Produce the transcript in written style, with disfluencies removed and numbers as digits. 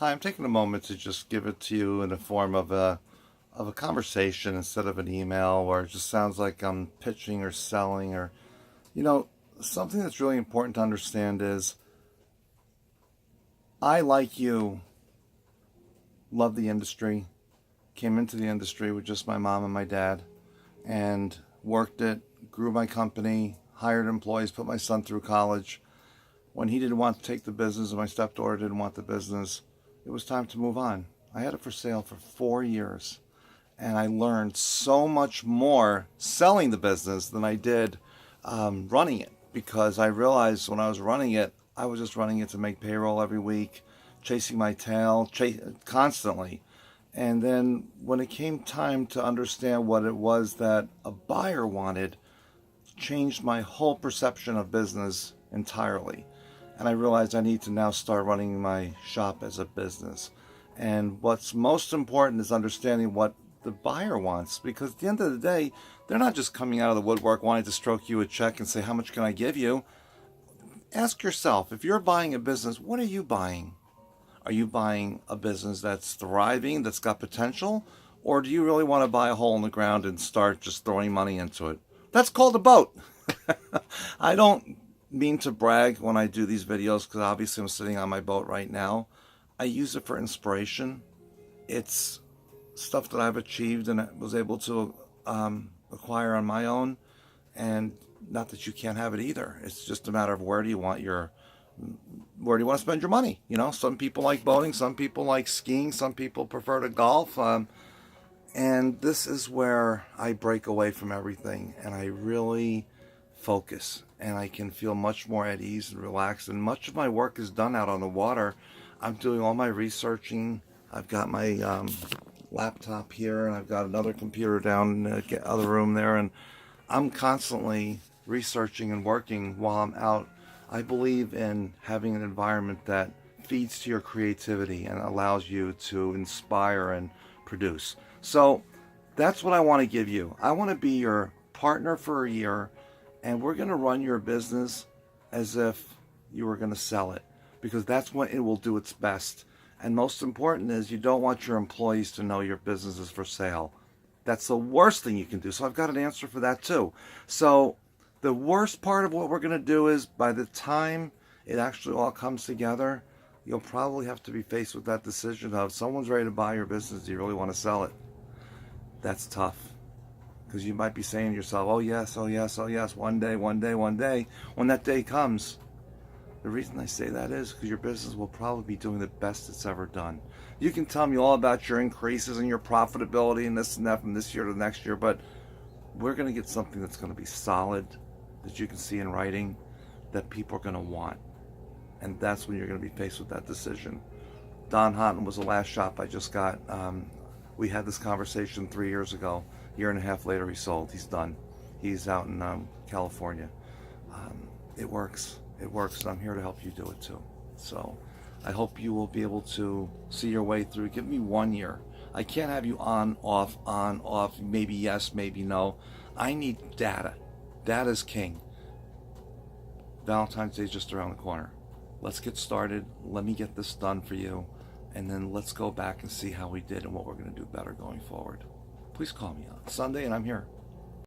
Hi, I'm taking a moment to just give it to you in the form of a conversation instead of an email where it just sounds like I'm pitching or selling or you know, something that's really important to understand is I, like you, love the industry. Came into the industry with just my mom and my dad and worked it, grew my company, hired employees, put my son through college. When he didn't want to take the business and my stepdaughter didn't want the business, it was time to move on. I had it for sale for 4 years, and I learned so much more selling the business than I did running it, because I realized when I was running it, I was just running it to make payroll every week, chasing my tail constantly. And then when it came time to understand what it was that a buyer wanted, changed my whole perception of business entirely. And I realized I need to now start running my shop as a business. And what's most important is understanding what the buyer wants, because at the end of the day, they're not just coming out of the woodwork wanting to stroke you a check and say, how much can I give you? Ask yourself, if you're buying a business, what are you buying? Are you buying a business that's thriving, that's got potential? Or do you really want to buy a hole in the ground and start just throwing money into it? That's called a boat. I don't mean to brag when I do these videos, because obviously I'm sitting on my boat right now. I use it for inspiration. It's stuff that I've achieved and was able to acquire on my own. And not that you can't have it either. It's just a matter of where do you want to spend your money. Some people like boating, some people like skiing, some people prefer to golf. And this is where I break away from everything and I really focus, and I can feel much more at ease and relaxed. And much of my work is done out on the water. I'm doing all my researching. I've got my laptop here, and I've got another computer down in the other room there, and I'm constantly researching and working while I'm out. I believe in having an environment that feeds to your creativity and allows you to inspire and produce. So that's what I want to give you. I want to be your partner for a year, and we're going to run your business as if you were going to sell it, because that's when it will do its best. And most important is, you don't want your employees to know your business is for sale. That's the worst thing you can do. So I've got an answer for that too. So the worst part of what we're going to do is, by the time it actually all comes together, you'll probably have to be faced with that decision of, someone's ready to buy your business, do you really want to sell it? That's tough, because you might be saying to yourself, oh yes, oh yes, oh yes, one day, one day, one day. When that day comes, the reason I say that is because your business will probably be doing the best it's ever done. You can tell me all about your increases and your profitability and this and that from this year to the next year, but we're going to get something that's going to be solid, that you can see in writing, that people are going to want. And that's when you're going to be faced with that decision. Don Houghton was the last shop I just got. We had this conversation 3 years ago. A year and a half later, he sold. He's done. He's out in California. It works. It works, and I'm here to help you do it too. So I hope you will be able to see your way through. Give me 1 year. I can't have you on, off, maybe yes, maybe no. I need data. Data's king. Valentine's Day is just around the corner. Let's get started. Let me get this done for you. And then let's go back and see how we did and what we're going to do better going forward. Please call me on Sunday, and I'm here.